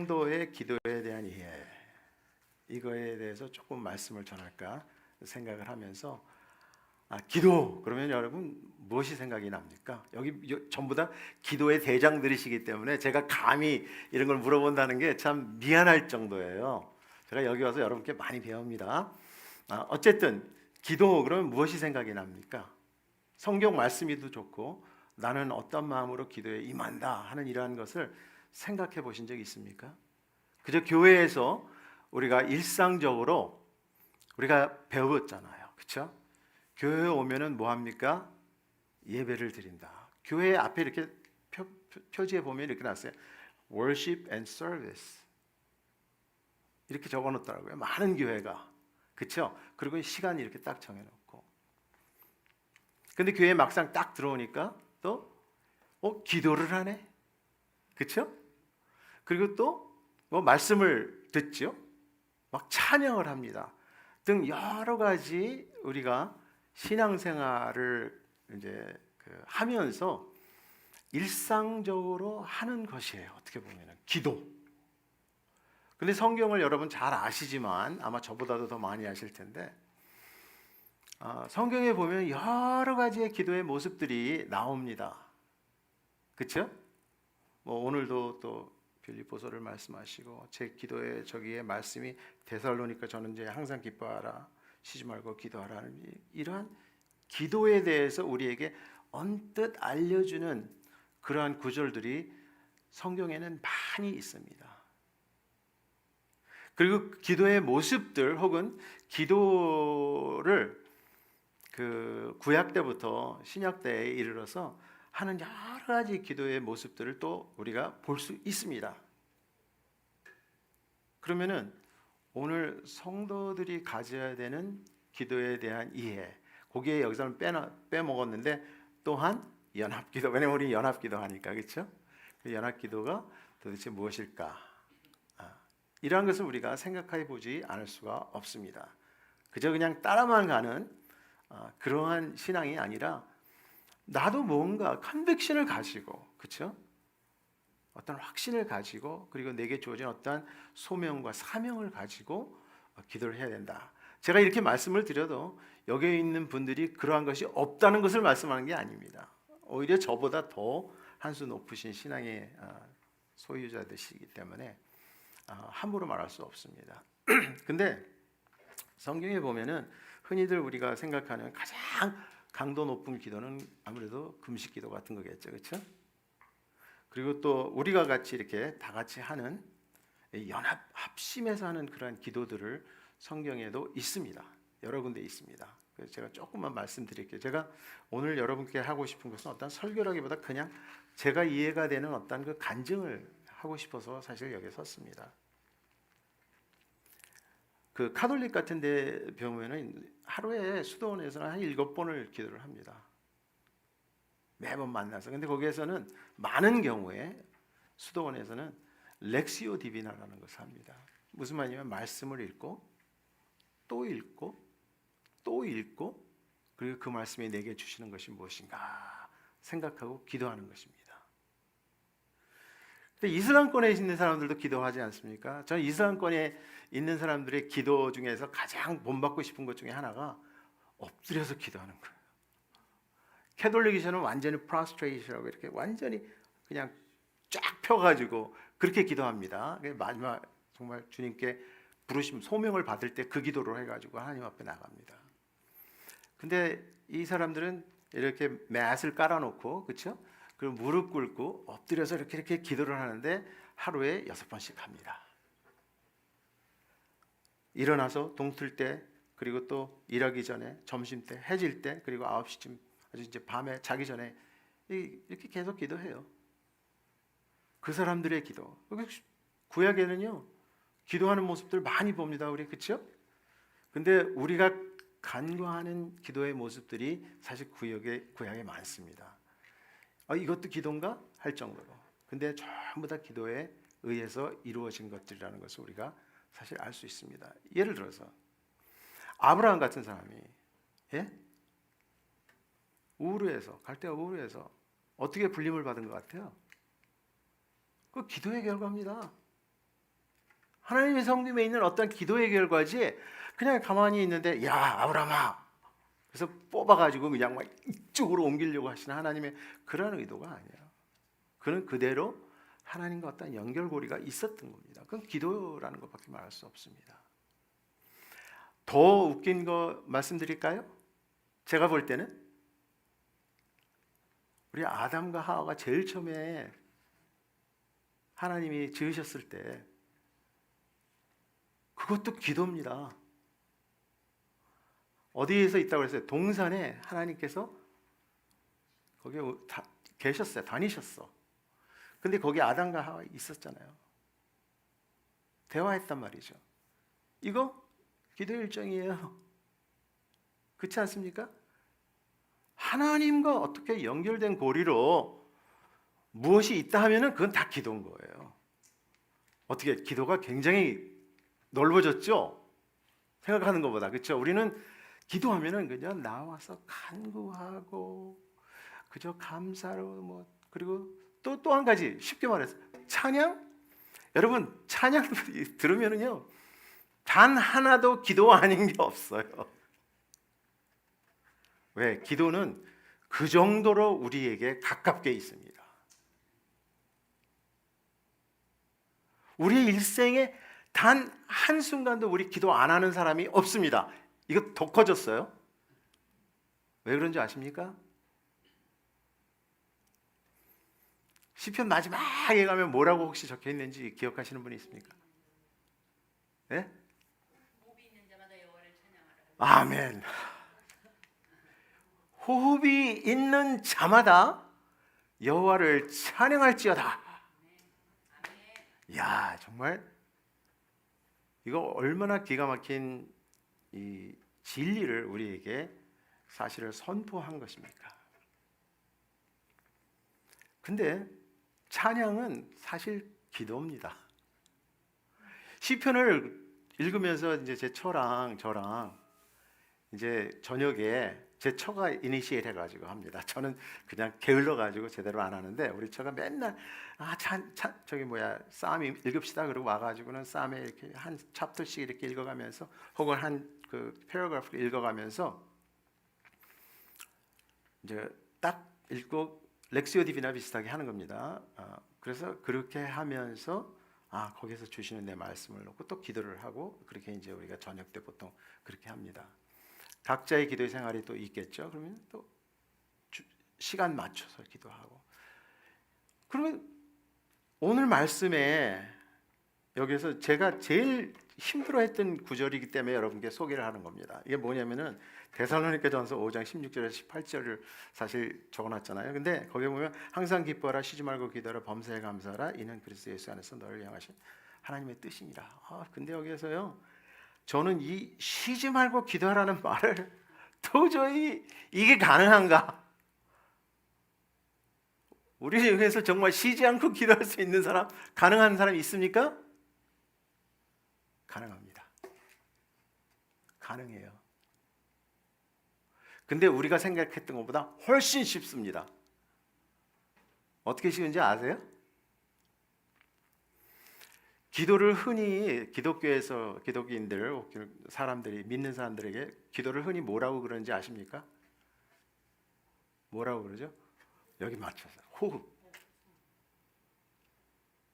성도의 기도에 대한 이해, 이거에 대해서 조금 말씀을 전할까 생각을 하면서, 기도 그러면 여러분 무엇이 생각이 납니까? 여기 전부 다 기도의 대장들이시기 때문에 제가 감히 이런 걸 물어본다는 게 참 미안할 정도예요. 제가 여기 와서 여러분께 많이 배웁니다. 어쨌든 기도 그러면 무엇이 생각이 납니까? 성경 말씀이도 좋고 나는 어떤 마음으로 기도에 임한다 하는 이러한 것을 생각해 보신 적 있습니까? 그저 교회에서 우리가 일상적으로 우리가 배웠잖아요. 그렇죠? 교회에 오면은 뭐 합니까? 예배를 드린다. 교회 앞에 이렇게 표지에 보면 이렇게 났어요. Worship and Service. 이렇게 적어 놓더라고요. 많은 교회가. 그렇죠? 그리고 시간 이렇게 딱 정해 놓고. 근데 교회 막상 딱 들어오니까 또 기도를 하네. 그렇죠? 그리고 또 뭐 말씀을 듣죠. 막 찬양을 합니다. 등 여러 가지 우리가 신앙생활을 이제 하면서 일상적으로 하는 것이에요. 어떻게 보면은 기도. 근데 성경을 여러분 잘 아시지만 아마 저보다도 더 많이 아실 텐데, 성경에 보면 여러 가지의 기도의 모습들이 나옵니다. 그렇죠? 뭐 오늘도 또 빌립보서를 말씀하시고 제 기도에 저기에 말씀이 데살로니가 저는 이제 항상 기뻐하라, 쉬지 말고 기도하라는 이러한 기도에 대해서 우리에게 언뜻 알려주는 그러한 구절들이 성경에는 많이 있습니다. 그리고 기도의 모습들 혹은 기도를 구약 때부터 신약 때에 이르러서 하는 여러 가지 기도의 모습들을 또 우리가 볼 수 있습니다. 그러면은 오늘 성도들이 가져야 되는 기도에 대한 이해, 거기에 여기서는 빼먹었는데 또한 연합기도, 왜냐면 우리 연합기도 하니까, 그렇죠? 연합기도가 도대체 무엇일까? 이러한 것을 우리가 생각해 보지 않을 수가 없습니다. 그저 그냥 따라만 가는 그러한 신앙이 아니라 나도 뭔가 컨빅션을 가지고, 그렇죠? 어떤 확신을 가지고, 그리고 내게 주어진 어떤 소명과 사명을 가지고 기도를 해야 된다. 제가 이렇게 말씀을 드려도 여기 있는 분들이 그러한 것이 없다는 것을 말씀하는 게 아닙니다. 오히려 저보다 더 한 수 높으신 신앙의 소유자들이시기 때문에 함부로 말할 수 없습니다. 근데 성경에 보면은 흔히들 우리가 생각하는 가장 강도 높은 기도는 아무래도 금식 기도 같은 거겠죠, 그렇죠? 그리고 또 우리가 같이 이렇게 다 같이 하는 연합 합심해서 하는 그러한 기도들을 성경에도 있습니다. 여러 군데 있습니다. 그래서 제가 조금만 말씀드릴게요. 제가 오늘 여러분께 하고 싶은 것은 어떤 설교라기보다 그냥 제가 이해가 되는 어떤 그 간증을 하고 싶어서 사실 여기에 섰습니다. 그 카톨릭 같은 데 보면은 하루에 수도원에서는 한 7번을 기도를 합니다. 매번 만나서. 근데 거기에서는 많은 경우에 수도원에서는 렉시오 디비나라는 것을 합니다. 무슨 말이냐면 말씀을 읽고 또 읽고 또 읽고, 그리고 그 말씀이 내게 주시는 것이 무엇인가 생각하고 기도하는 것입니다. 근데 이슬람권에 있는 사람들도 기도하지 않습니까? 저는 이슬람권에 있는 사람들의 기도 중에서 가장 본받고 싶은 것 중에 하나가 엎드려서 기도하는 거예요. 캐톨릭에서는 완전히 프로스트레이션이라고 이렇게 완전히 그냥 쫙 펴가지고 그렇게 기도합니다. 마지막 정말 주님께 부르심 소명을 받을 때 그 기도를 해가지고 하나님 앞에 나갑니다. 근데 이 사람들은 이렇게 맷을 깔아놓고, 그렇죠? 그리고 무릎 꿇고 엎드려서 이렇게 기도를 하는데 하루에 6번씩 합니다. 일어나서 동틀 때, 그리고 또 일하기 전에, 점심 때, 해질 때, 그리고 9시쯤 아주 이제 밤에 자기 전에 이렇게 계속 기도해요. 그 사람들의 기도. 구약에는요 기도하는 모습들 많이 봅니다, 우리, 그렇죠? 근데 우리가 간구하는 기도의 모습들이 사실 구약에 많습니다. 이것도 기도인가 할 정도로. 근데 전부 다 기도에 의해서 이루어진 것들이라는 것을 우리가 사실 알 수 있습니다. 예를 들어서 아브라함 같은 사람이 갈대아 우르에서 어떻게 불림을 받은 것 같아요? 그 기도의 결과입니다. 하나님의 성김에 있는 어떤 기도의 결과지 그냥 가만히 있는데 야 아브라함아 그래서 뽑아가지고 그냥 막 이쪽으로 옮기려고 하시는 하나님의 그런 의도가 아니에요. 그는 그대로 하나님과 어떤 연결고리가 있었던 겁니다. 그건 기도라는 것밖에 말할 수 없습니다. 더 웃긴 거 말씀드릴까요? 제가 볼 때는 우리 아담과 하와가 제일 처음에 하나님이 지으셨을 때 그것도 기도입니다. 어디에서 있다고 그랬어요? 동산에 하나님께서 거기에 계셨어요. 다니셨어. 근데 거기 아담과 하와 있었잖아요. 대화했단 말이죠. 이거 기도 일정이에요. 그렇지 않습니까? 하나님과 어떻게 연결된 고리로 무엇이 있다 하면은 그건 다 기도인 거예요. 어떻게 기도가 굉장히 넓어졌죠? 생각하는 것보다. 그렇죠? 우리는 기도하면은 그냥 나와서 간구하고 그저 감사로 뭐 그리고 또 한 가지 쉽게 말해서 찬양? 여러분 찬양 들으면은요 단 하나도 기도 아닌 게 없어요. 왜? 기도는 그 정도로 우리에게 가깝게 있습니다. 우리의 일생에 단 한순간도 우리 기도 안 하는 사람이 없습니다. 이거 더 커졌어요. 왜 그런지 아십니까? 시편 마지막에 가면 뭐라고 혹시 적혀 있는지 기억하시는 분이 있습니까? 네? 호흡이 있는 자마다 여호와를 찬양하라. 아멘. 호흡이 있는 자마다 여호와를 찬양할지어다. 야, 정말 이거 얼마나 기가 막힌 이 진리를 우리에게 사실을 선포한 것입니까? 근데 찬양은 사실 기도입니다. 시편을 읽으면서 이제 제 처랑 저랑 이제 저녁에 제 처가 이니시에이트 해가지고 합니다. 저는 그냥 게을러가지고 제대로 안 하는데 우리 처가 맨날 저기 뭐야 쌈 읽읍시다 그러고 와가지고는 쌈에 이렇게 한 챕터씩 이렇게 읽어가면서 혹은 한 그 패러그래프를 읽어가면서 이제 딱 읽고 렉시오 디비나 비슷하게 하는 겁니다. 그래서 그렇게 하면서 거기서 주시는 내 말씀을 놓고 또 기도를 하고 그렇게 이제 우리가 저녁 때 보통 그렇게 합니다. 각자의 기도의 생활이 또 있겠죠. 그러면 또 시간 맞춰서 기도하고. 그러면 오늘 말씀에 여기서 제가 제일 힘들어했던 구절이기 때문에 여러분께 소개를 하는 겁니다. 이게 뭐냐면은 데살로니가전서 5장 16절에서 18절을 사실 적어놨잖아요. 근데 거기에 보면 항상 기뻐하라 쉬지 말고 기도하라 범사에 감사하라 이는 그리스도 예수 안에서 너를 향하신 하나님의 뜻이니라. 근데 여기에서요. 저는 이 쉬지 말고 기도하라는 말을 도저히 이게 가능한가? 우리 중에서 정말 쉬지 않고 기도할 수 있는 사람, 가능한 사람이 있습니까? 가능합니다. 가능해요. 근데 우리가 생각했던 것보다 훨씬 쉽습니다. 어떻게 쉬운지 아세요? 기도를 흔히 기독교에서 기독인들 사람들이 믿는 사람들에게 기도를 흔히 뭐라고 그러는지 아십니까? 뭐라고 그러죠? 여기 맞춰서 호흡.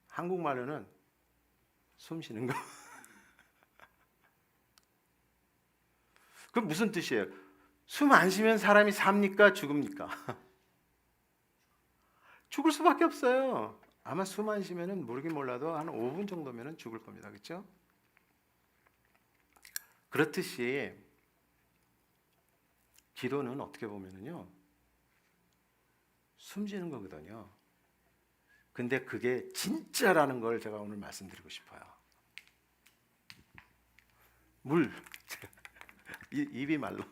한국말로는 숨 쉬는 거. 그럼 무슨 뜻이에요? 숨 안 쉬면 사람이 삽니까? 죽습니까? 죽을 수밖에 없어요. 아마 숨 안 쉬면은 모르긴 몰라도 한 5분 정도면은 죽을 겁니다. 그렇죠? 그렇듯이 기도는 어떻게 보면은요. 숨 쉬는 거거든요. 근데 그게 진짜라는 걸 제가 오늘 말씀드리고 싶어요. 물. 입이 말로.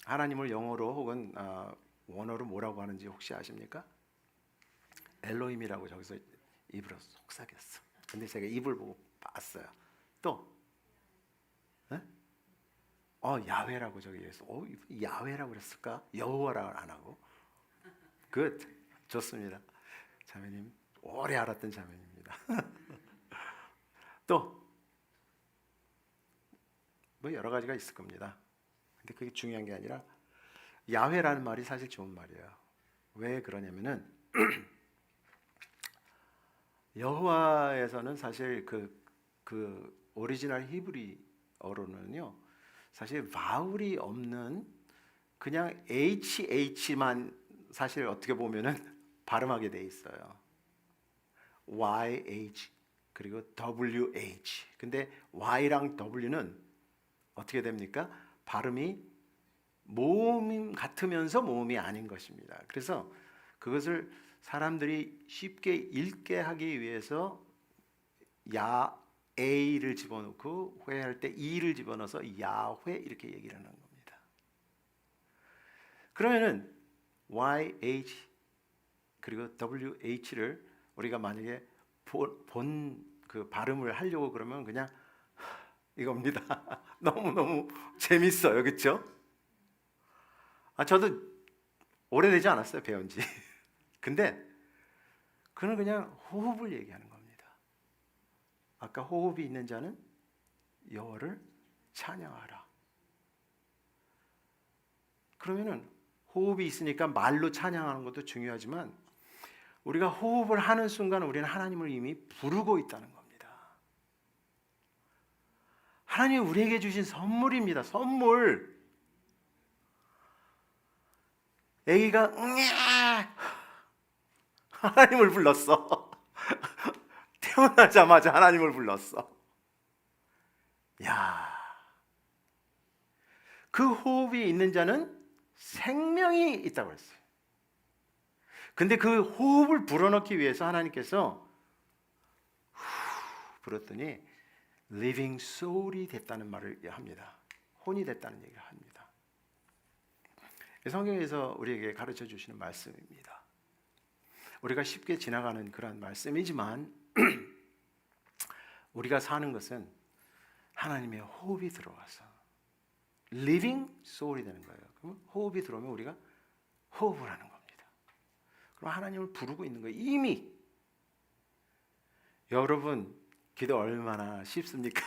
하나님을 영어로 혹은 원어로 뭐라고 하는지 혹시 아십니까? 엘로힘이라고 저기서 입으로 속삭였어. 근데 제가 입을 보고 봤어요. 또 야훼라고 저기 해서 야훼라고 그랬을까? 여호와라고 안 하고. 굿. 좋습니다. 자매님 오래 알았던 자매입니다. 또 뭐 여러 가지가 있을 겁니다. 근데 그게 중요한 게 아니라 야훼라는 말이 사실 좋은 말이에요. 왜 그러냐면은 여호와에서는 사실 그 오리지널 히브리어로는요 사실 바울이 없는 그냥 HH만 사실 어떻게 보면은 발음하게 돼 있어요. YH 그리고 WH. 근데 Y랑 W는 어떻게 됩니까? 발음이 모음 같으면서 모음이 아닌 것입니다. 그래서 그것을 사람들이 쉽게 읽게 하기 위해서 A를 집어넣고 회할 때 E를 집어넣어서 야훼 이렇게 얘기를 하는 겁니다. 그러면은 YH 그리고 WH를 우리가 만약에 본 그 발음을 하려고 그러면 그냥 이겁니다. 너무너무 재밌어요. 그렇죠? 저도 오래되지 않았어요. 배운 지. 근데 그는 그냥 호흡을 얘기하는 겁니다. 아까 호흡이 있는 자는 여호와를 찬양하라. 그러면은 호흡이 있으니까 말로 찬양하는 것도 중요하지만 우리가 호흡을 하는 순간 우리는 하나님을 이미 부르고 있다는 겁니다. 하나님이 우리에게 주신 선물입니다. 선물. 애기가 하나님을 불렀어. 태어나자마자 하나님을 불렀어. 야, 그 호흡이 있는 자는 생명이 있다고 했어요. 근데 그 호흡을 불어넣기 위해서 하나님께서 불었더니 living soul이 됐다는 말을 합니다. 혼이 됐다는 얘기를 합니다. 성경에서 우리에게 가르쳐 주시는 말씀입니다. 우리가 쉽게 지나가는 그런 말씀이지만 우리가 사는 것은 하나님의 호흡이 들어와서 living soul이 되는 거예요. 그럼 호흡이 들어오면 우리가 호흡을 하는 겁니다. 그럼 하나님을 부르고 있는 거예요. 이미. 여러분 기도 얼마나 쉽습니까?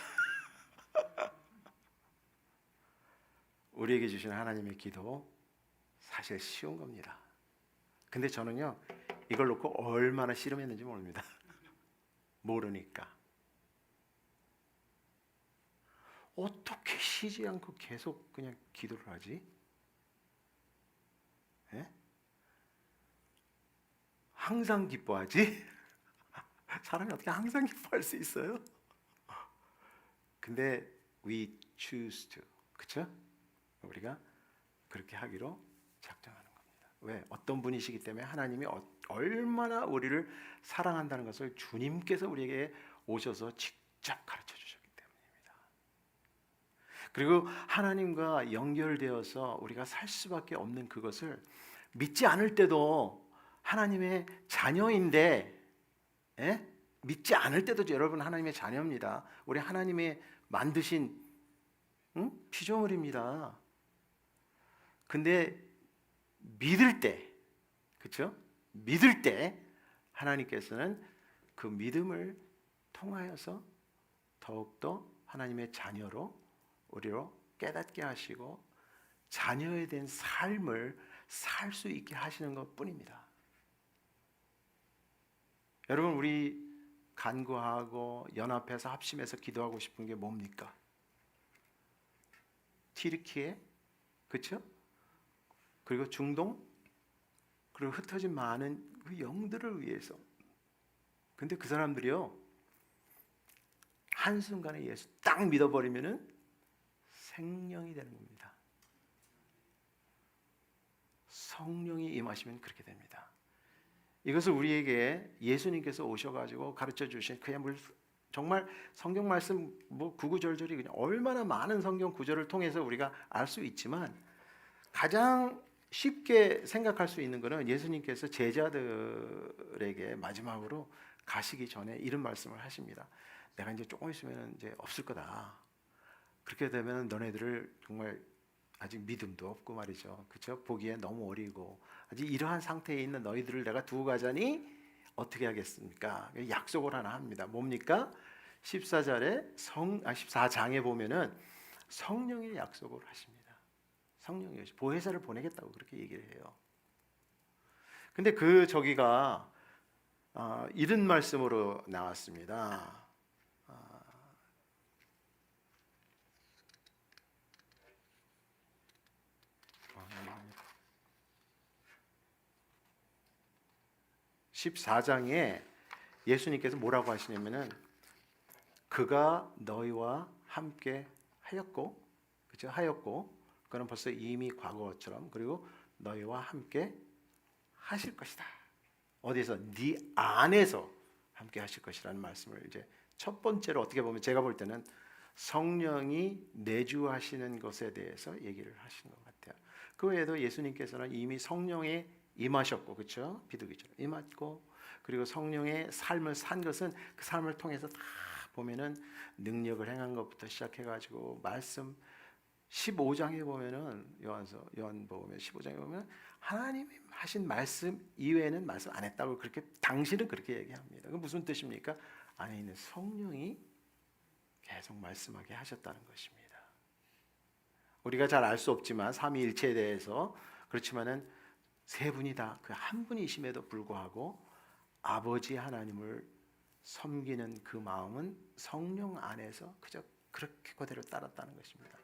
우리에게 주신 하나님의 기도 사실 쉬운 겁니다. 근데 저는요 이걸 놓고 얼마나 씨름했는지 모릅니다. 모르니까. 어떻게 쉬지 않고 계속 그냥 기도를 하지? 예? 항상 기뻐하지? 사람이 어떻게 항상 기뻐할 수 있어요? 근데 we choose to, 그렇죠? 우리가 그렇게 하기로 작정하는 겁니다. 왜? 어떤 분이시기 때문에 하나님이 얼마나 우리를 사랑한다는 것을 주님께서 우리에게 오셔서 직접 가르쳐 주셨기 때문입니다. 그리고 하나님과 연결되어서 우리가 살 수밖에 없는 그것을 믿지 않을 때도 하나님의 자녀인데, 믿지 않을 때도 여러분 하나님의 자녀입니다. 우리 하나님의 만드신 피조물입니다. 근데 믿을 때, 그렇죠? 믿을 때 하나님께서는 그 믿음을 통하여서 더욱더 하나님의 자녀로 우리로 깨닫게 하시고 자녀에 대한 삶을 살 수 있게 하시는 것뿐입니다. 여러분 우리 간구하고 연합해서 합심해서 기도하고 싶은 게 뭡니까? 튀르키예, 그렇죠? 그리고 중동, 그리고 흩어진 많은 그 영들을 위해서. 근데 그 사람들이요 한순간에 예수 딱 믿어버리면은 생명이 되는 겁니다. 성령이 임하시면 그렇게 됩니다. 이것을 우리에게 예수님께서 오셔가지고 가르쳐 주신 그냥 정말 성경 말씀 구구절절이 그냥 얼마나 많은 성경 구절을 통해서 우리가 알 수 있지만 가장 쉽게 생각할 수 있는 것은 예수님께서 제자들에게 마지막으로 가시기 전에 이런 말씀을 하십니다. 내가 이제 조금 있으면 이제 없을 거다. 그렇게 되면 너네들을 정말 아직 믿음도 없고 말이죠. 그렇죠? 보기에 너무 어리고 아직 이러한 상태에 있는 너희들을 내가 두고 가자니 어떻게 하겠습니까? 약속을 하나 합니다. 뭡니까? 14장에 보면은 성령의 약속을 하십니다. 성령이 보혜사를 보내겠다고 그렇게 얘기를 해요. 근데 저기가 이런 말씀으로 나왔습니다. 14장에 예수님께서 뭐라고 하시냐면은 그가 너희와 함께 하였고, 그죠? 하였고, 그는 벌써 이미 과거처럼 그리고 너희와 함께 하실 것이다. 어디서? 네 안에서 함께 하실 것이라는 말씀을 이제 첫 번째로 어떻게 보면 제가 볼 때는 성령이 내주하시는 것에 대해서 얘기를 하시는 것 같아요. 그 외에도 예수님께서는 이미 성령에 임하셨고, 그렇죠? 비둘기처럼 임하고, 그리고 성령의 삶을 산 것은 그 삶을 통해서 다 보면은 능력을 행한 것부터 시작해가지고 말씀 15장에 보면은 요한복음에 15장에 보면 하나님이 하신 말씀 이외에는 말씀 안 했다고 그렇게 당신은 그렇게 얘기합니다. 그 무슨 뜻입니까? 안에 있는 성령이 계속 말씀하게 하셨다는 것입니다. 우리가 잘 알 수 없지만 삼위일체에 대해서 그렇지만은 세 분이 다 그 한 분이심에도 불구하고 아버지 하나님을 섬기는 그 마음은 성령 안에서 그저 그렇게 그대로 따랐다는 것입니다.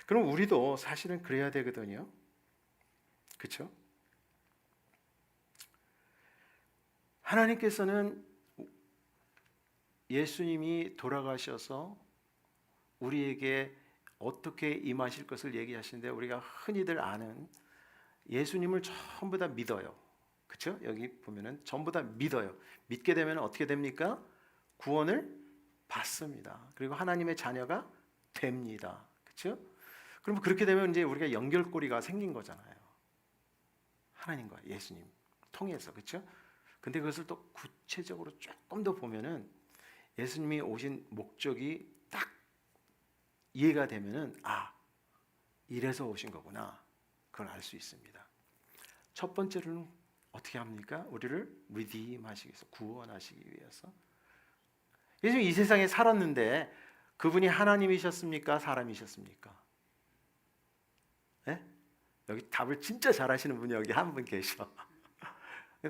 그럼 우리도 사실은 그래야 되거든요. 그렇죠? 하나님께서는 예수님이 돌아가셔서 우리에게 어떻게 임하실 것을 얘기하시는데 우리가 흔히들 아는 예수님을 전부 다 믿어요. 그렇죠? 여기 보면은 전부 다 믿어요. 믿게 되면 어떻게 됩니까? 구원을 받습니다. 그리고 하나님의 자녀가 됩니다. 그렇죠? 그럼 그렇게 되면 이제 우리가 연결고리가 생긴 거잖아요. 하나님과 예수님 통해서. 그렇죠? 근데 그것을 또 구체적으로 조금 더 보면은 예수님이 오신 목적이 딱 이해가 되면은 이래서 오신 거구나. 그걸 알 수 있습니다. 첫 번째로는 어떻게 합니까? 우리를 리디임하시기 위해서, 구원하시기 위해서. 예수님이 이 세상에 살았는데 그분이 하나님이셨습니까? 사람이셨습니까? 네? 여기 답을 진짜 잘하시는 분이 여기 한 분 계셔.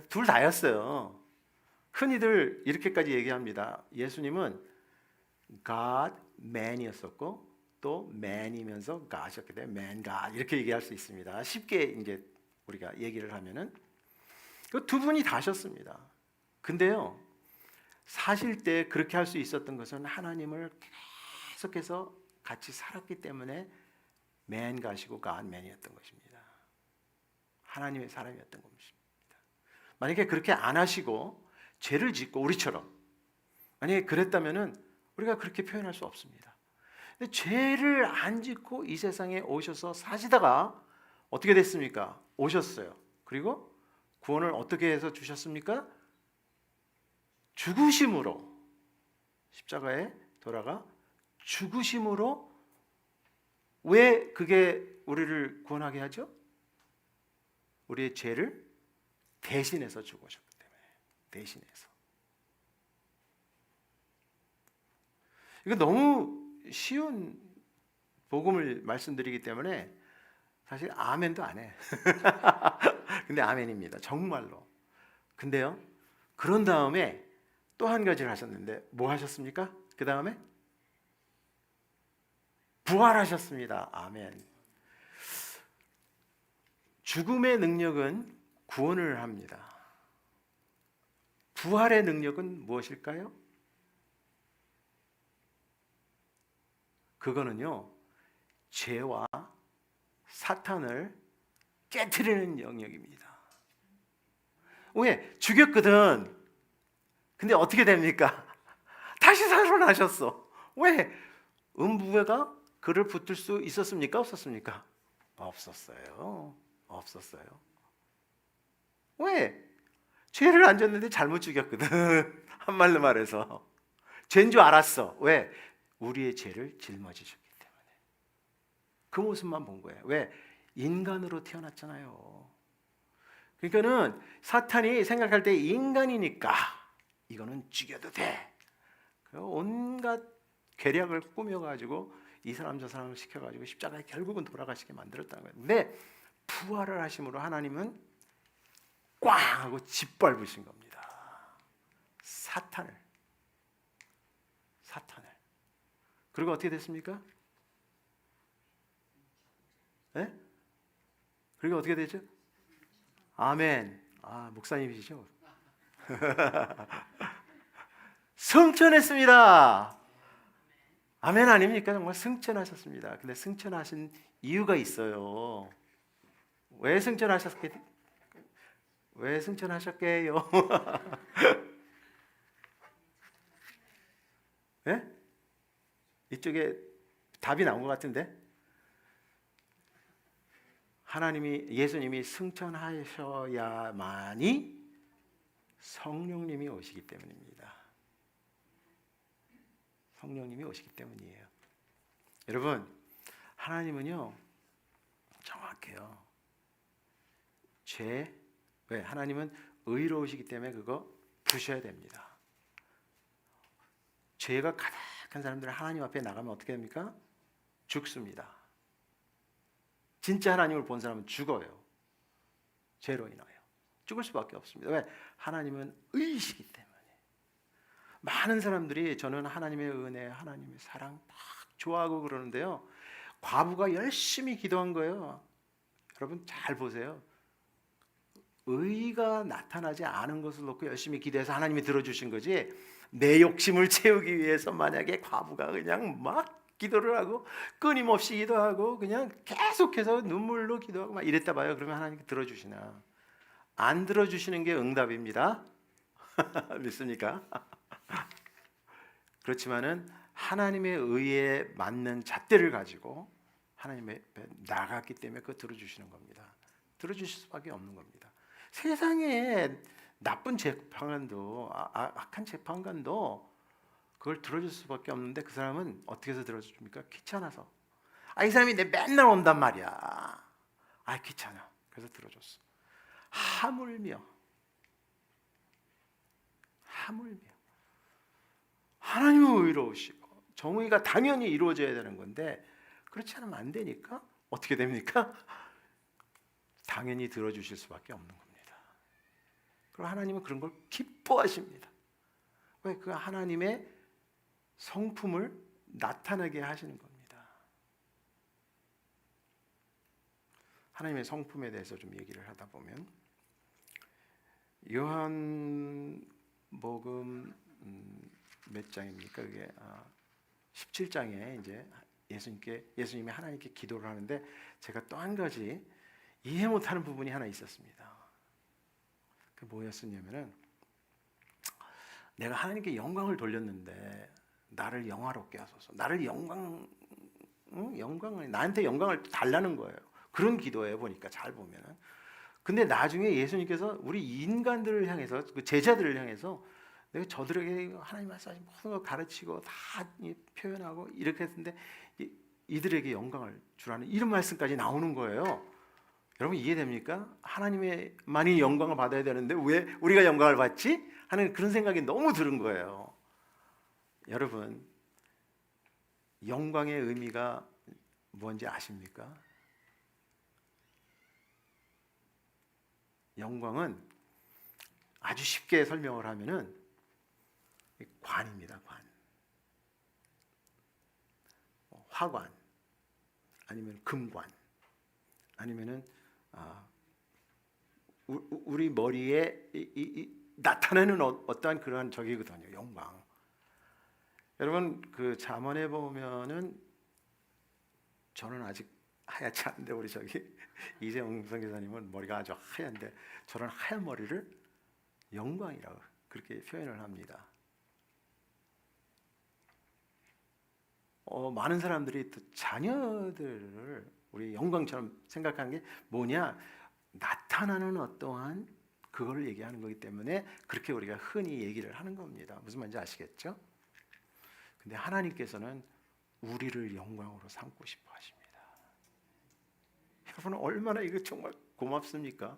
둘 다였어요. 흔히들 이렇게까지 얘기합니다. 예수님은 God man이었었고 또 man이면서 God이었기 때문에 man God 이렇게 얘기할 수 있습니다. 쉽게 이제 우리가 얘기를 하면은 그 두 분이 다셨습니다. 근데요, 사실 때 그렇게 할 수 있었던 것은 하나님을 계속해서 같이 살았기 때문에 man God이고 God man이었던 것입니다. 하나님의 사람이었던 것입니다. 만약에 그렇게 안 하시고 죄를 짓고 우리처럼 만약에 그랬다면은 우리가 그렇게 표현할 수 없습니다. 근데 죄를 안 짓고 이 세상에 오셔서 사시다가 어떻게 됐습니까? 오셨어요. 그리고 구원을 어떻게 해서 주셨습니까? 죽으심으로, 십자가에 돌아가 죽으심으로. 왜 그게 우리를 구원하게 하죠? 우리의 죄를 대신해서 죽으셨기 때문에. 대신해서. 이거 너무 쉬운 복음을 말씀드리기 때문에 사실 아멘도 안 해. 근데 아멘입니다. 정말로. 근데요, 그런 다음에 또 한 가지를 하셨는데 뭐 하셨습니까? 그 다음에 부활하셨습니다. 아멘. 죽음의 능력은 구원을 합니다. 부활의 능력은 무엇일까요? 그거는요, 죄와 사탄을 깨트리는 영역입니다. 왜? 죽였거든. 근데 어떻게 됩니까? 다시 살아나셨어. 왜? 음부가 그를 붙들 수 있었습니까? 없었습니까? 없었어요. 없었어요. 왜? 죄를 안 졌는데 잘못 죽였거든. 한말로 말해서 죄인 줄 알았어. 왜? 우리의 죄를 짊어지셨기 때문에. 그 모습만 본 거예요. 왜? 인간으로 태어났잖아요. 그러니까는 사탄이 생각할 때 인간이니까 이거는 죽여도 돼. 온갖 계략을 꾸며가지고 이 사람 저 사람을 시켜가지고 십자가에 결국은 돌아가시게 만들었다는 거예요. 근데 부활을 하심으로 하나님은 꽝 하고 짓밟으신 겁니다. 사탄을. 그리고 어떻게 됐습니까? 네? 그리고 어떻게 되죠? 아멘. 아, 목사님이시죠? 승천했습니다. 아멘 아닙니까? 정말 승천하셨습니다. 근데 승천하신 이유가 있어요. 왜 승천하셨겠? 왜 승천하셨게요? 네? 이쪽에 답이 나온 것 같은데? 예수님이 승천하셔야만이 성령님이 오시기 때문입니다. 성령님이 오시기 때문이에요. 여러분, 하나님은요 정확해요. 왜? 하나님은 의로우시기 때문에 그거 부셔야 됩니다. 죄가 가득한 사람들은 하나님 앞에 나가면 어떻게 됩니까? 죽습니다. 진짜 하나님을 본 사람은 죽어요. 죄로 인하여 죽을 수밖에 없습니다. 왜? 하나님은 의이시기 때문에. 많은 사람들이 저는 하나님의 은혜, 하나님의 사랑 막 좋아하고 그러는데요, 과부가 열심히 기도한 거예요. 여러분 잘 보세요. 의가 나타나지 않은 것을 놓고 열심히 기도해서 하나님이 들어주신 거지, 내 욕심을 채우기 위해서 만약에 과부가 그냥 막 기도를 하고 끊임없이 기도하고 그냥 계속해서 눈물로 기도하고 막 이랬다 봐요. 그러면 하나님께 들어주시나? 안 들어주시는 게 응답입니다. 믿습니까? 그렇지만은 하나님의 의에 맞는 잣대를 가지고 하나님의 앞에 나갔기 때문에 그거 들어주시는 겁니다. 들어주실 수밖에 없는 겁니다. 세상에 나쁜 재판관도 악한 재판관도 그걸 들어줄 수밖에 없는데 그 사람은 어떻게 해서 들어줍니까? 귀찮아서. 이 사람이 내 맨날 온단 말이야. 귀찮아. 그래서 들어줬어. 하물며 하나님은 의로우시고 정의가 당연히 이루어져야 되는 건데 그렇지 않으면 안 되니까 어떻게 됩니까? 당연히 들어주실 수밖에 없는 겁니다. 그리고 하나님은 그런 걸 기뻐하십니다. 왜? 그 하나님의 성품을 나타나게 하시는 겁니다. 하나님의 성품에 대해서 좀 얘기를 하다 보면 요한복음 몇 장입니까? 그게 17장에 이제 예수님이 하나님께 기도를 하는데 제가 또 한 가지 이해 못하는 부분이 하나 있었습니다. 그 뭐였었냐면은, 내가 하나님께 영광을 돌렸는데 나를 영화롭게 하소서. 나를 나한테 영광을 달라는 거예요. 그런 기도예요. 보니까 잘 보면은. 근데 나중에 예수님께서 우리 인간들을 향해서, 그 제자들을 향해서 내가 저들에게 하나님 말씀하신 모든 걸 가르치고 다 표현하고 이렇게 했는데 이들에게 영광을 주라는 이런 말씀까지 나오는 거예요. 여러분 이해됩니까? 하나님만이 영광을 받아야 되는데 왜 우리가 영광을 받지? 하는 그런 생각이 너무 드는 거예요. 여러분, 영광의 의미가 뭔지 아십니까? 영광은 아주 쉽게 설명을 하면은 관입니다. 관. 화관, 아니면 금관, 아니면은 우리 머리에 나타내는 어떠한 그러한 적이거든요. 영광. 여러분 그 잠언에 보면은, 저는 아직 하얗지 않은데 우리 이재용 선교사님은 머리가 아주 하얀데 저런 하얀 머리를 영광이라고 그렇게 표현을 합니다. 많은 사람들이 또 자녀들을 우리 영광처럼 생각하는 게 뭐냐? 나타나는 어떠한 그걸 얘기하는 거기 때문에 그렇게 우리가 흔히 얘기를 하는 겁니다. 무슨 말인지 아시겠죠? 근데 하나님께서는 우리를 영광으로 삼고 싶어 하십니다. 여러분 얼마나 이거 정말 고맙습니까?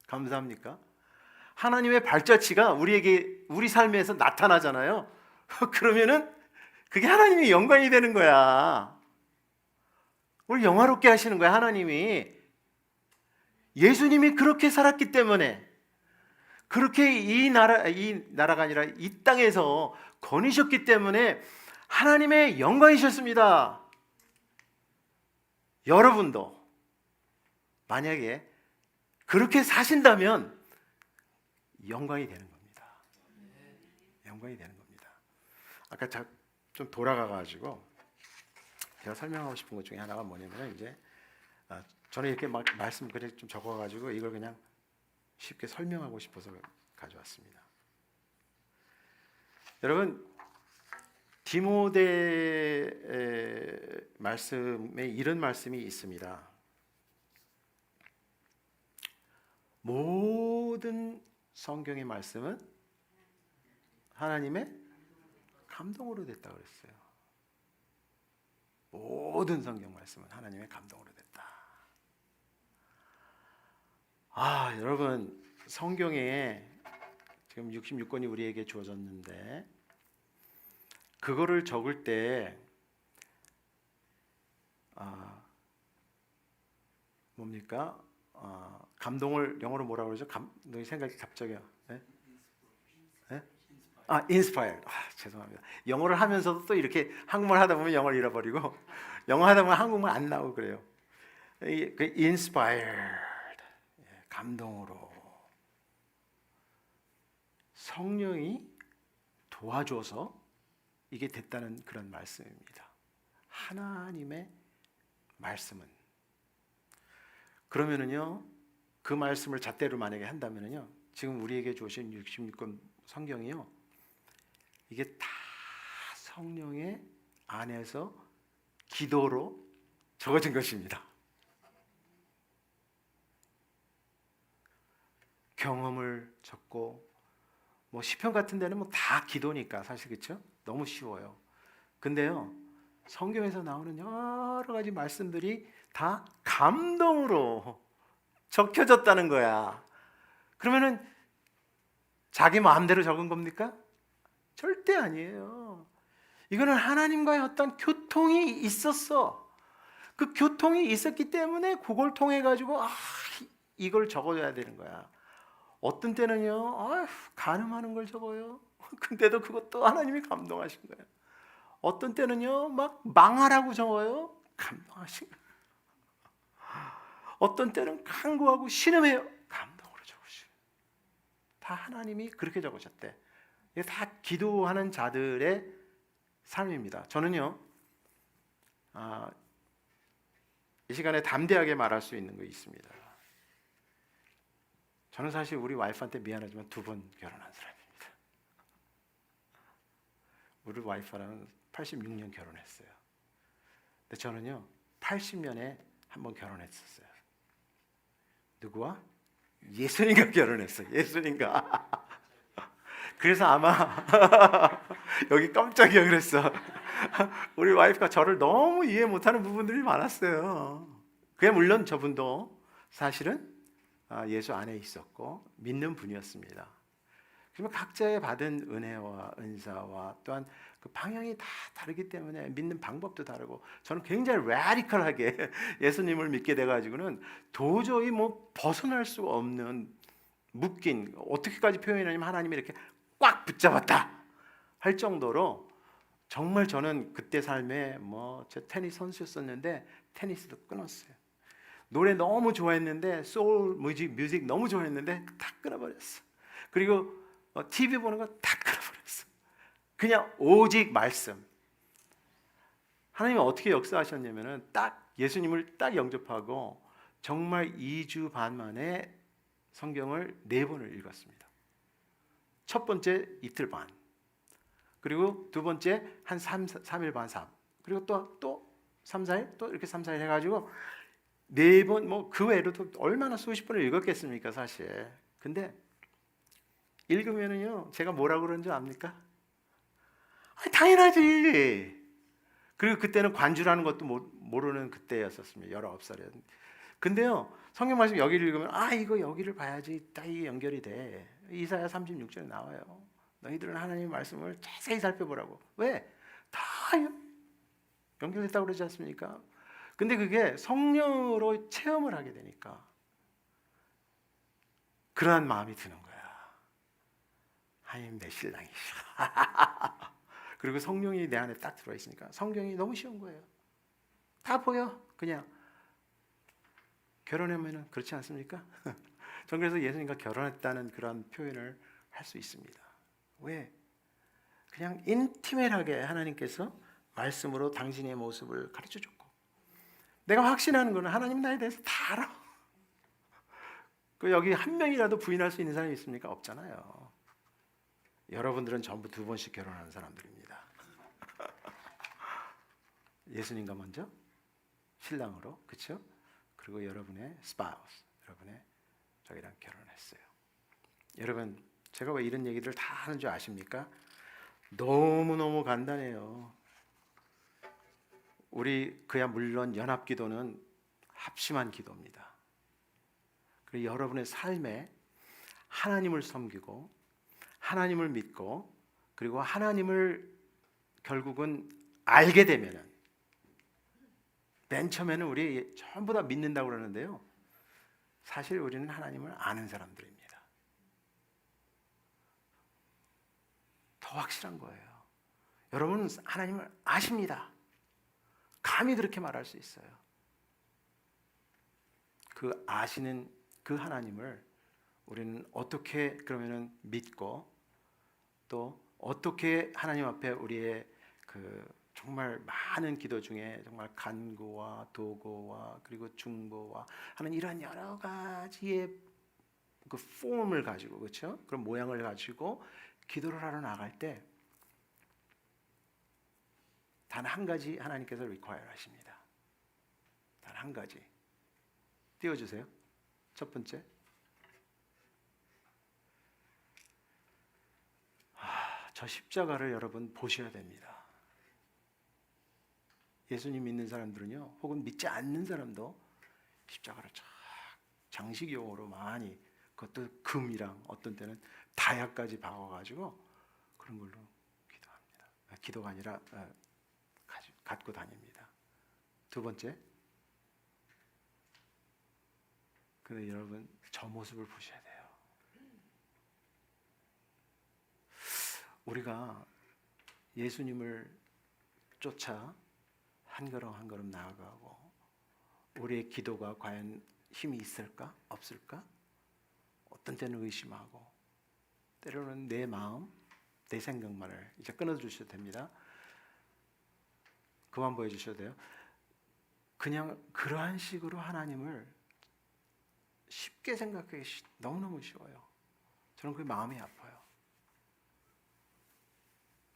감사합니까? 하나님의 발자취가 우리 삶에서 나타나잖아요. 그러면은 그게 하나님의 영광이 되는 거야. 우리 영화롭게 하시는 거야, 하나님이. 예수님이 그렇게 살았기 때문에, 그렇게 이 나라가 아니라 이 땅에서 거니셨기 때문에 하나님의 영광이셨습니다. 여러분도 만약에 그렇게 사신다면 영광이 되는 겁니다. 영광이 되는 겁니다. 아까 좀 돌아가가지고 제가 설명하고 싶은 것 중에 하나가 뭐냐면 이제 저는 이렇게 막 말씀 그래 좀 적어가지고 이걸 그냥 쉽게 설명하고 싶어서 가져왔습니다. 여러분 디모데 말씀에 이런 말씀이 있습니다. 모든 성경의 말씀은 하나님의 감동으로 됐다 그랬어요. 모든 성경 말씀은 하나님의 감동으로 됐다. 여러분 성경에 지금 66권이 우리에게 주어졌는데 그거를 적을 때 뭡니까? 감동을 영어로 뭐라고 그러죠? 너희 생각이 갑자기요. 네? 네? inspired. 죄송합니다. 영어를 하면서도 또 이렇게 한국말 하다 보면 영어를 잃어버리고 영어 하다 보면 한국말 안 나오고 그래요. 그 inspired. 감동으로 성령이 도와줘서 이게 됐다는 그런 말씀입니다. 하나님의 말씀은 그러면은요 그 말씀을 잣대로 만약에 한다면은요 지금 우리에게 주신 66권 성경이요 이게 다 성령의 안에서 기도로 적어진 것입니다. 경험을 적고 뭐 시편 같은 데는 뭐 다 기도니까 사실 그렇죠? 너무 쉬워요. 근데요 성경에서 나오는 여러 가지 말씀들이 다 감동으로 적혀졌다는 거야. 그러면은 자기 마음대로 적은 겁니까? 절대 아니에요. 이거는 하나님과의 어떤 교통이 있었어. 그 교통이 있었기 때문에 그걸 통해 가지고 이걸 적어줘야 되는 거야. 어떤 때는요 간음하는 걸 적어요. 근데도 그것도 하나님이 감동하신 거예요. 어떤 때는요 막 망하라고 적어요. 감동하신 거예요. 어떤 때는 간구하고 신음해요. 감동으로 적으시고 다 하나님이 그렇게 적으셨대. 이게 다 기도하는 자들의 삶입니다. 저는요 이 시간에 담대하게 말할 수 있는 거 있습니다. 저는 사실 우리 와이프한테 미안하지만 2번 결혼한 사람입니다. 우리 와이프랑 86년 결혼했어요. 근데 저는요 80년에 한 번 결혼했었어요. 누구와? 예수님과 결혼했어요. 예수님과. 그래서 아마 여기 깜짝이야 그랬어. 우리 와이프가 저를 너무 이해 못하는 부분들이 많았어요. 그게 물론 저분도 사실은 예수 안에 있었고 믿는 분이었습니다. 그러면 각자의 받은 은혜와 은사와 또한 그 방향이 다 다르기 때문에 믿는 방법도 다르고 저는 굉장히 라디컬하게 예수님을 믿게 돼가지고는 도저히 뭐 벗어날 수 없는 묶인 어떻게까지 표현하냐면 하나님이 이렇게 꽉 붙잡았다 할 정도로 정말 저는 그때 삶에 제 테니스 선수였었는데 테니스도 끊었어요. 노래 너무 좋아했는데 소울 뮤직 너무 좋아했는데 다 끊어버렸어. 그리고 TV 보는 거 다 끊어버렸어. 그냥 오직 말씀. 하나님이 어떻게 역사하셨냐면은 딱 예수님을 딱 영접하고 정말 2주 반 만에 성경을 4번을 읽었습니다. 첫 번째 이틀 반, 그리고 두 번째 한 3일 반, 그리고 또 3, 4일 또 이렇게 3, 4일 해가지고 4번 그 외에도 얼마나 수십 번을 읽었겠습니까 사실. 근데 읽으면은요 제가 뭐라고 그러는 줄 압니까? 당연하지. 그리고 그때는 관주라는 것도 모르는 그때였었습니다. 19살이었는데 근데요, 성경 말씀 여기를 읽으면 이거 여기를 봐야지 딱 이게 연결이 돼. 이사야 36절에 나와요. 너희들은 하나님의 말씀을 자세히 살펴보라고. 왜? 다 연결됐다고 그러지 않습니까? 근데 그게 성령으로 체험을 하게 되니까 그러한 마음이 드는 거야. 하나님 내 신랑이셔. 그리고 성령이 내 안에 딱 들어와 있으니까 성경이 너무 쉬운 거예요. 다 보여. 그냥 결혼하면은 그렇지 않습니까? 전 그래서 예수님과 결혼했다는 그런 표현을 할 수 있습니다. 왜? 그냥 인티메하게 하나님께서 말씀으로 당신의 모습을 가르쳐 줬고, 내가 확신하는 거는 하나님 나에 대해서 다 알아. 그 여기 한 명이라도 부인할 수 있는 사람이 있습니까? 없잖아요. 여러분들은 전부 2번씩 결혼하는 사람들입니다. 예수님과 먼저 신랑으로, 그렇죠? 그리고 여러분의 스파우스, 여러분의 저기랑 결혼했어요. 여러분, 제가 왜 이런 얘기들 다 하는 줄 아십니까? 너무너무 간단해요. 우리 그야 물론 연합기도는 합심한 기도입니다. 그리고 여러분의 삶에 하나님을 섬기고 하나님을 믿고 그리고 하나님을 결국은 알게 되면은, 맨 처음에는 우리 전부 다 믿는다고 그러는데요, 사실 우리는 하나님을 아는 사람들입니다. 더 확실한 거예요. 여러분은 하나님을 아십니다. 감히 그렇게 말할 수 있어요. 그 아시는 그 하나님을 우리는 어떻게 그러면은 믿고, 또 어떻게 하나님 앞에 우리의 그 정말 많은 기도 중에 정말 간구와 도구와 그리고 중보와 하는 이러한 여러 가지의 그 폼을 가지고, 그렇죠? 그런 모양을 가지고 기도를 하러 나갈 때 단 한 가지 하나님께서 require 하십니다. 단 한 가지. 띄워주세요. 첫 번째, 저 십자가를 여러분 보셔야 됩니다. 예수님 믿는 사람들은요, 혹은 믿지 않는 사람도 십자가를 장식용으로 많이, 그것도 금이랑 어떤 때는 다약까지 박아가지고 그런 걸로 기도합니다. 기도가 아니라 갖고 다닙니다. 두 번째, 근데 여러분 저 모습을 보셔야 돼요. 우리가 예수님을 쫓아 한 걸음 한 걸음 나아가고 우리의 기도가 과연 힘이 있을까? 없을까? 어떤 때는 의심하고, 때로는 내 마음, 내 생각만을 이제 끊어주셔도 됩니다. 그만 보여주셔도 돼요. 그냥 그러한 식으로 하나님을 쉽게 생각하기 너무너무 쉬워요. 저는 그 마음이 아파요.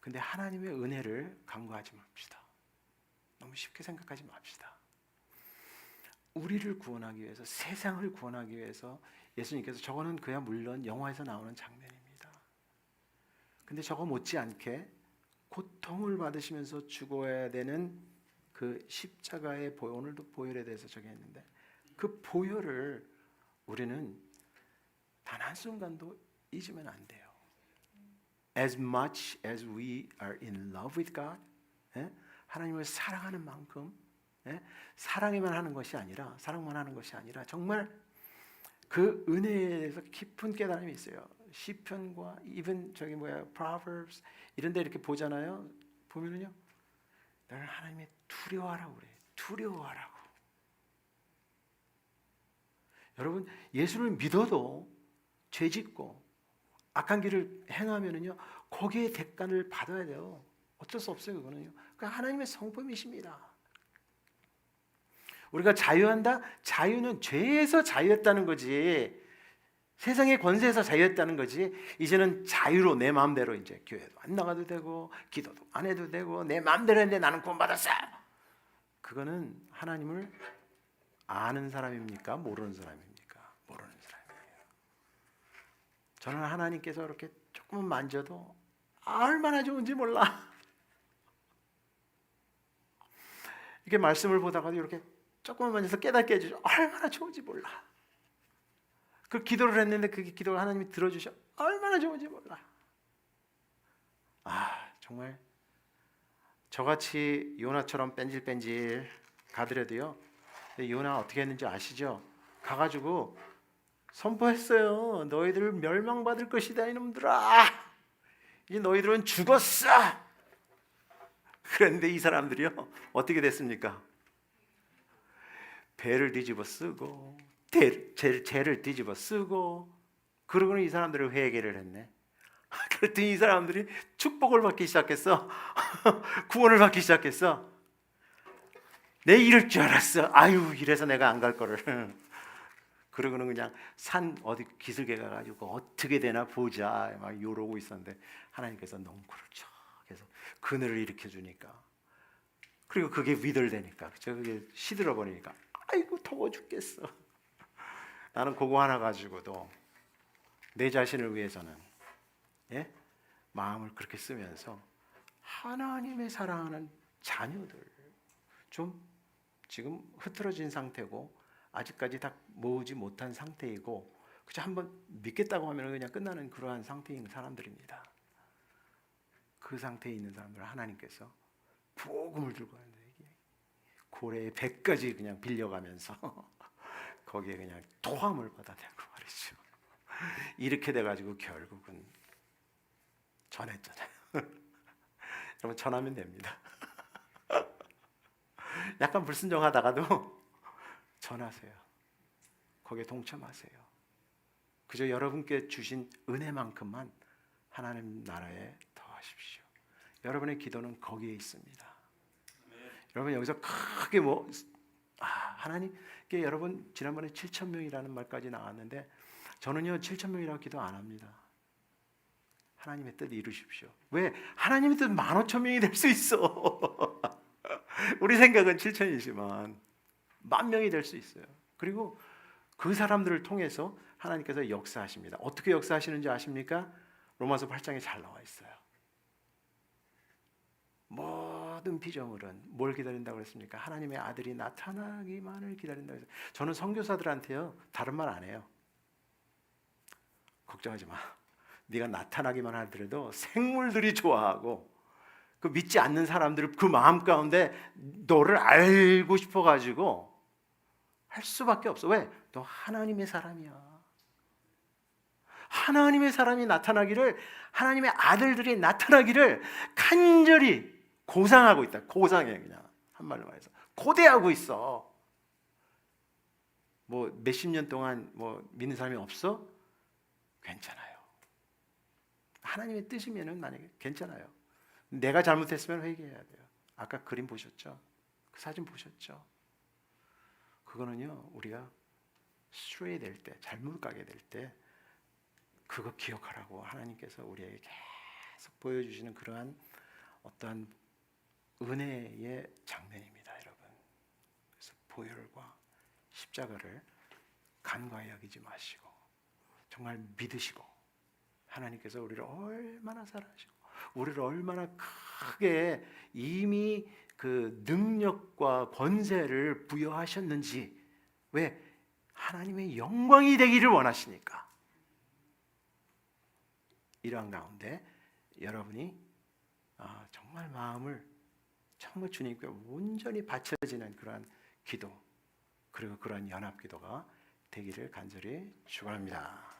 근데 하나님의 은혜를 간과하지 맙시다. 너무 쉽게 생각하지 맙시다. 우리를 구원하기 위해서, 세상을 구원하기 위해서 예수님께서, 저거는 그야 물론 영화에서 나오는 장면입니다. 근데 저거 못지않게 고통을 받으시면서 죽어야 되는 그 십자가의 보혈, 오늘도 보혈에 대해서 저기 했는데, 그 보혈을 우리는 단 한순간도 잊으면 안 돼요. As much as we are in love with God, 하나님을 사랑하는 만큼, 사랑만 하는 것이 아니라, 사랑만 하는 것이 아니라 정말 그 은혜에 대해서 깊은 깨달음이 있어요. 시편과 even Proverbs 이런 데 이렇게 보잖아요. 보면은요, 너는 하나님의 두려워하라고 그래. 두려워하라고. 여러분, 예수를 믿어도 죄짓고 악한 길을 행하면은요, 거기에 대가를 받아야 돼요. 어쩔 수 없어요, 그거는요. 그러니까 하나님의 성품이십니다. 우리가 자유한다? 자유는 죄에서 자유했다는 거지, 세상의 권세에서 자유했다는 거지. 이제는 자유로 내 마음대로 이제 교회도 안 나가도 되고 기도도 안 해도 되고 내 마음대로 했는데 나는 구원받았어. 그거는 하나님을 아는 사람입니까? 모르는 사람입니까? 모르는 사람이에요. 저는 하나님께서 이렇게 조금만 만져도 얼마나 좋은지 몰라. 이렇게 말씀을 보다가도 이렇게 조금만 만져서 깨닫게 해주셔. 얼마나 좋은지 몰라. 그 기도를 했는데 그 기도를 하나님이 들어주셔. 얼마나 좋은지 몰라. 정말 저같이 요나처럼 뺀질뺀질 가더라도요. 요나 어떻게 했는지 아시죠? 가가지고 선포했어요. 너희들 멸망받을 것이다 이놈들아. 이제 너희들은 죽었어. 그런데 이 사람들이요 어떻게 됐습니까? 배를 뒤집어 쓰고 죄를 뒤집어 쓰고 그러고는 이 사람들을 회개를 했네. 그랬더니 이 사람들이 축복을 받기 시작했어. 구원을 받기 시작했어. 내 이럴 줄 알았어. 아유 이래서 내가 안 갈 거를. 그러고는 그냥 산 어디 기슭에 가가지고 어떻게 되나 보자 막 이러고 있었는데 하나님께서 농구를 쫙 해서 그늘을 일으켜 주니까 그리고 그게 위들되니까 그게 시들어 버리니까 아이고 더워 죽겠어. 나는 그거 하나 가지고도 내 자신을 위해서는 마음을 그렇게 쓰면서 하나님의 사랑하는 자녀들 좀 지금 흐트러진 상태고 아직까지 다 모으지 못한 상태이고 그저 한번 믿겠다고 하면 그냥 끝나는 그러한 상태인 사람들입니다. 그 상태에 있는 사람들을 하나님께서 복음을 들고 하는데 고래의 배까지 그냥 빌려가면서 거기에 그냥 토함을 받아내고 말이죠. 이렇게 돼가지고 결국은 전했잖아요. 여러분 전하면 됩니다. 약간 불순종하다가도 전하세요. 거기에 동참하세요. 그저 여러분께 주신 은혜만큼만 하나님 나라에 더하십시오. 여러분의 기도는 거기에 있습니다. 여러분 여기서 크게 하나님께 여러분 지난번에 7,000명이라는 말까지 나왔는데 저는요 7,000명이라고 기도 안 합니다. 하나님의 뜻 이루십시오. 왜? 하나님의 뜻 15,000명이 될 수 있어. 우리 생각은 7,000이지만 10,000명이 될 수 있어요. 그리고 그 사람들을 통해서 하나님께서 역사하십니다. 어떻게 역사하시는지 아십니까? 로마서 8장에 잘 나와 있어요. 모든 피조물은 뭘 기다린다고 그랬습니까? 하나님의 아들이 나타나기만을 기다린다고 했어요. 저는 선교사들한테요 다른 말 안 해요. 걱정하지 마. 네가 나타나기만 하더라도 생물들이 좋아하고 그 믿지 않는 사람들 그 마음 가운데 너를 알고 싶어가지고 할 수밖에 없어. 왜? 너 하나님의 사람이야. 하나님의 사람이 나타나기를 하나님의 아들들이 나타나기를 간절히 고상하고 있다. 고상해 그냥 한말로 말해서 고대하고 있어. 뭐 몇십 년 동안 뭐 믿는 사람이 없어? 괜찮아요. 하나님의 뜻이면은 만약에 괜찮아요. 내가 잘못했으면 회개해야 돼요. 아까 그림 보셨죠? 그 사진 보셨죠? 그거는요 우리가 스트레이 될 때, 잘못 가게 될 때 그거 기억하라고 하나님께서 우리에게 계속 보여주시는 그러한 어떠한 은혜의 장면입니다, 여러분. 그래서 보혈과 십자가를 간과히 여기지 마시고 정말 믿으시고 하나님께서 우리를 얼마나 사랑하시고 우리를 얼마나 크게 이미 그 능력과 권세를 부여하셨는지 왜? 하나님의 영광이 되기를 원하시니까. 이러한 가운데 여러분이 정말 마음을 정말 주님께 온전히 바쳐지는 그러한 기도 그리고 그러한 연합 기도가 되기를 간절히 축원합니다.